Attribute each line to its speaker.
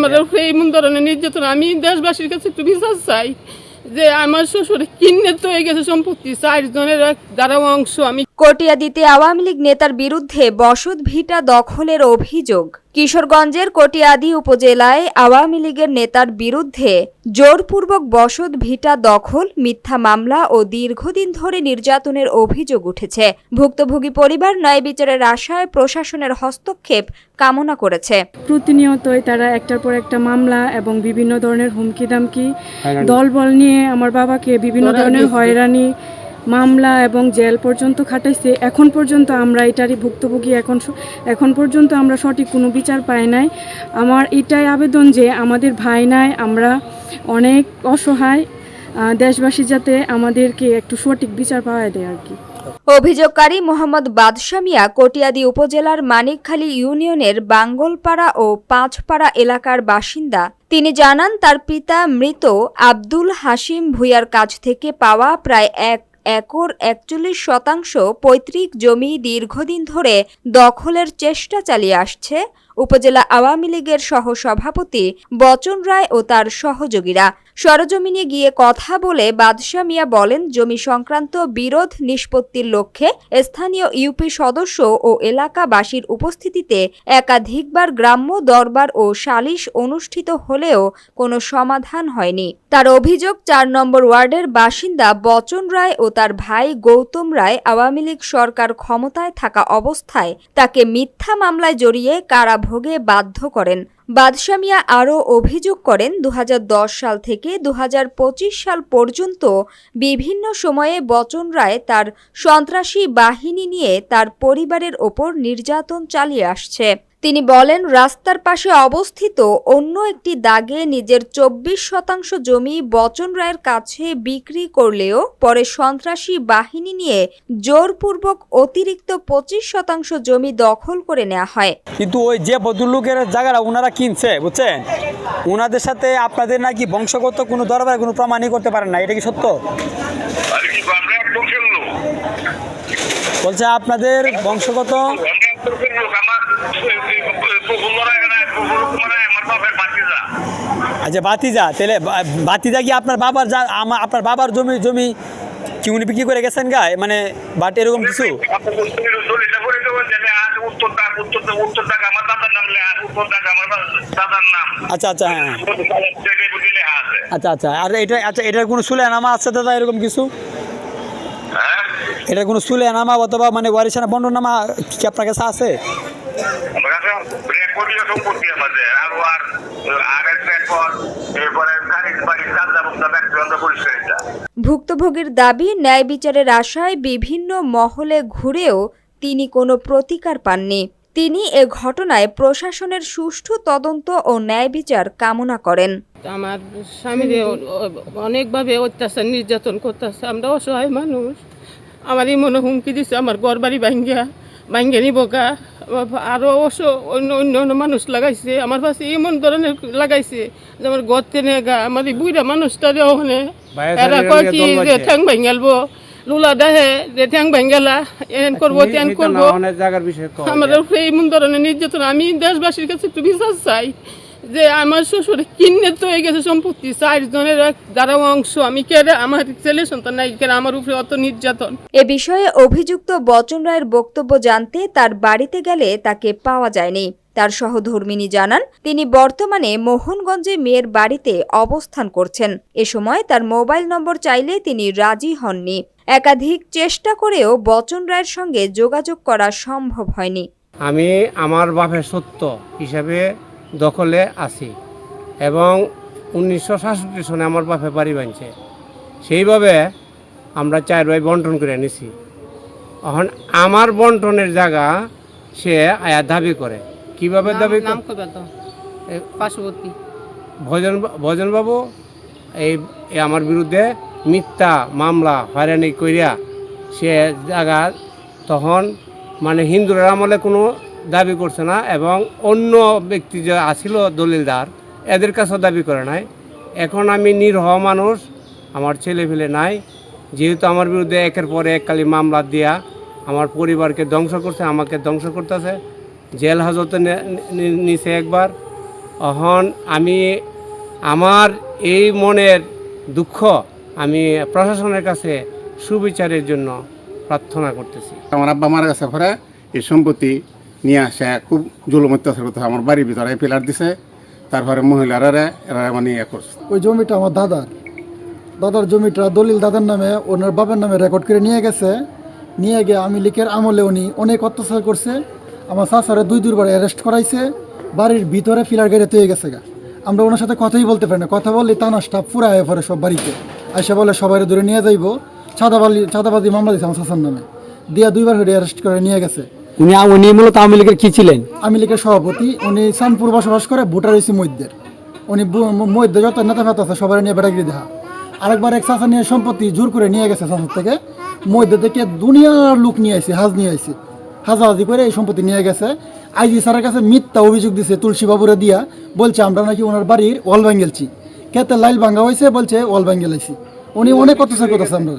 Speaker 1: আমার উপরে এমন ধরনের নির্যাতন। আমি দেশবাসীর কাছে একটু বিচার চাই যে আমার শ্বশুর কিন্নেত হয়ে গেছে সম্পত্তি 4 জনের দ্বারা অংশ। আমি
Speaker 2: কটিয়াদীতে আওয়ামী লীগ নেতার বিরুদ্ধে বসত ভিটা দখলের অভিযোগ। কিশোরগঞ্জের কটিয়াদী উপজেলায় আওয়ামী লীগের নেতার বিরুদ্ধে জোরপূর্বক বসত ভিটা দখল, মিথ্যা মামলা ও দীর্ঘদিন ধরে নির্যাতনের অভিযোগ উঠেছে। ভুক্তভোগী পরিবার ন্যায় বিচারের আশায় প্রশাসনের হস্তক্ষেপ কামনা করেছে।
Speaker 3: প্রতিনিয়তই তারা একটার পর একটা মামলা এবং বিভিন্ন ধরনের হুমকি দামকি দলবল নিয়ে আমার বাবাকে বিভিন্ন ধরনের হয়রানি, মামলা এবং জেল পর্যন্ত খাটাইছে। এখন পর্যন্ত আমরা এটারই ভুক্তভোগী। এখন পর্যন্ত আমরা সঠিক কোনো বিচার পাই নাই। আমার এটাই আবেদন যে আমাদের ভাই নাই, আমরা অনেক অসহায়, দেশবাসী যাতে আমাদেরকে একটু সঠিক বিচার পাওয়া দেয় আর কি।
Speaker 2: অভিযোগকারী মোহাম্মদ বাদশা মিয়া কটিয়াদী উপজেলার মানিকখালী ইউনিয়নের বাঙ্গলপাড়া ও পাঁচপাড়া এলাকার বাসিন্দা। তিনি জানান, তার পিতা মৃত আব্দুল হাশিম ভূঁইয়ার কাছ থেকে পাওয়া প্রায় 1 একর 41 শতাংশ পৈতৃক জমি দীর্ঘদিন ধরে দখলের চেষ্টা চালিয়ে আসছে উপজেলা আওয়ামী লীগের সহসভাপতি বচন রায় ও তার সহযোগীরা। সরজমিনে গিয়ে কথা বলে বাদশা মিয়া বলেন, জমি সংক্রান্ত বিরোধ নিষ্পত্তির লক্ষ্যে স্থানীয় ইউপি সদস্য ও এলাকাবাসীর উপস্থিতিতে একাধিকবার গ্রাম্য দরবার ও সালিশ অনুষ্ঠিত হলেও কোনো সমাধান হয়নি। তার অভিযোগ, 4 নম্বর ওয়ার্ডের বাসিন্দা বচন রায় ও তার ভাই গৌতম রায় আওয়ামী লীগ সরকার ক্ষমতায় থাকা অবস্থায় তাকে মিথ্যা মামলায় জড়িয়ে কারাভোগে বাধ্য করেন। বাদশা মিয়া আরও অভিযোগ করেন, 2010 সাল থেকে 2025 সাল পর্যন্ত বিভিন্ন সময়ে বচন রায় তার সন্ত্রাসী বাহিনী নিয়ে তার পরিবারের ওপর নির্যাতন চালিয়ে আসছে। তিনি বলেন, রাস্তার পাশে অবস্থিত অন্য একটি দাগে নিজের 24 শতাংশ জমি বচন রায়ের কাছে বিক্রি করলেও পরে সন্ত্রাসী বাহিনী নিয়ে জোরপূর্বক অতিরিক্ত 25 শতাংশ জমি দখল করে নেওয়া হয়।
Speaker 4: কিন্তু ওই যে ভদ্রলোকের জায়গাটা ওনারা কিনছে, বুঝছেন, ওনাদের সাথে আপনাদের নাকি বংশগত কোনো দরবার কোনো প্রমাণই করতে পারেন না। এটা কি সত্য? বলছে আপনাদের বংশগত আচ্ছা বাতিজা, তাহলে বাতিজা কি আপনার বাবার আপনার বাবার জমি কি উনি বিক্রি করে গেছেন গায়ে, মানে বাট এরকম কিছু? আচ্ছা আচ্ছা, হ্যাঁ আচ্ছা আচ্ছা। আর এটার কোনো সুলেনামা আছে দাদা, এরকম কিছু? এটার কোনো সুলেনামা অথবা মানে ওয়ারিশানা বন্ডনামা কি আপনার কাছে আছে?
Speaker 2: ভুক্তভোগীর দাবি, ন্যায় বিচারের আশায় বিভিন্ন মহলে ঘুরেও তিনি কোনো প্রতিকার পাননি। তিনি এ ঘটনায় প্রশাসনের সুষ্ঠু তদন্ত ও ন্যায় বিচার কামনা করেন।
Speaker 1: আমার স্বামীর অনেকভাবে অত্যাচার নির্যাতন করতেছে। আমরা অসহায় মানুষ। আমারই মনে হুমকি দিচ্ছে, আমার ঘর বাড়ি ভাঙ্গে নিব গা। আরও অন্য অন্য মানুষ লাগাইছে আমার পাশে, এমন ধরনের লাগাইছে যে আমার ঘর টেনে গা। আমার এই বুড়া মানুষটারে ওখানে এরা কয় কি যে ঠ্যাং ভাঙ্গালবো, লুলা দেহে যে ঠ্যাং ভাঙ্গালা, এন করবো তেন করবো। আমার উপরে এমন ধরনের নির্যাতন। আমি দেশবাসীর কাছে একটু বিচার চাই যে আমার শ্বশুর কিন্নেত হয়ে গেছে সম্পত্তি 4 জনের দ্বারা অংশ। আমি কেন, আমার ছেলে সন্তান নাই কেন, আমার উপরে অত নির্যাতন।
Speaker 2: এ বিষয়ে অভিযুক্ত বচন রায়ের বক্তব্য জানতে তার বাড়িতে গেলে তাকে পাওয়া যায়নি। তার সহধর্মিণী জানান, তিনি বর্তমানে মোহনগঞ্জে মেয়ের বাড়িতে অবস্থান করছেন। এ সময় তার মোবাইল নম্বর চাইলে তিনি রাজি হননি। একাধিক চেষ্টা করেও বচন রায়ের সঙ্গে যোগাযোগ করা সম্ভব হয়নি।
Speaker 5: আমি আমার বাপের সত্য হিসাবে দখলে আছি এবং 1967 সনে আমার বাপে বাড়ি বানছে। সেইভাবে আমরা 4 ভাই বন্টন করে নিছি। এখন আমার বন্টনের জায়গা সে আয়া দাবি করে। কিভাবে দাবি করে? ভজনবাবু এই আমার বিরুদ্ধে মিথ্যা মামলা হয়রানি করিয়া সে জায়গা তখন মানে হিন্দুর আমলে কোনো দাবি করছে না এবং অন্য ব্যক্তি যে আসিল দলিলদার এদের কাছেও দাবি করে নাই। এখন আমি নিরহ মানুষ, আমার ছেলে ফেলে নাই, যেহেতু আমার বিরুদ্ধে একের পরে এক কালি মামলা দিয়া আমার পরিবারকে ধ্বংস করছে, আমাকে ধ্বংস করতেছে। জেল হাজতে নিচে একবার এখন আমি আমার এই মনের দুঃখ আমি প্রশাসনের কাছে সুবিচারের জন্য প্রার্থনা করতেছি।
Speaker 6: আমার আব্বা মারা গেছে পরে এই সম্পত্তি নিয়ে আসে খুব জুলুম অত্যাচার করতে হয়। আমার বাড়ির ভিতরে পিলার দিছে, তারপরে মহিলারা এরা মানে ইয়ে করছে।
Speaker 7: ওই জমিটা আমার দাদার জমিটা দলিল দাদার নামে ওনার বাবার নামে রেকর্ড করে নিয়ে গেছে। নিয়ে গিয়ে আওয়ামী লীগের আমলে উনি অনেক অত্যাচার করছে। আমার চাচারে দুইবার অ্যারেস্ট করাইছে, বাড়ির ভিতরে ফিলার গাড়ি তৈরি গেছে গা। আমরা ওনার সাথে কথাই বলতে পারি না, কথা বললে টানা স্টাফ পুরা হয়ে পড়ে সব বাড়িতে এসে বলে সবাই ধরে নিয়ে যাইবো। চাঁদাবাজি মামলা দিচ্ছে আমার চাচার নামে, দিয়া 2বার করে অ্যারেস্ট করে নিয়ে গেছে।
Speaker 4: উনি মূলত আওয়ামী লীগের কি ছিলেন?
Speaker 7: আওয়ামী লীগের সভাপতি। উনি চাঁদপুর বসবাস করে, ভোটার হয়েছে মধ্যের। উনি মধ্যে যত নেতা ফেতা আছে সবাই নিয়ে বেড়াগিরি দেখা। আরেকবার এক চাচা নিয়ে সম্পত্তি জোর করে নিয়ে গেছে চাচার থেকে, মধ্যে থেকে দুনিয়ার লোক নিয়ে আসছে, নিয়ে আসছে, হাজাহাজি করে এই সম্পত্তি নিয়ে গেছে। আইজি স্যারের কাছে মিথ্যা অভিযোগ দিছে তুলসী বাবুরে দিয়া, বলছে আমরা নাকি ওনার বাড়ির ওয়াল ভাঙ্গেলছি, খেতে লাইল ভাঙ্গা হয়েছে, বলছে ওয়াল ভাঙ্গেলাইছি। উনি অনেক অত্যাচার করতেছে আমরা।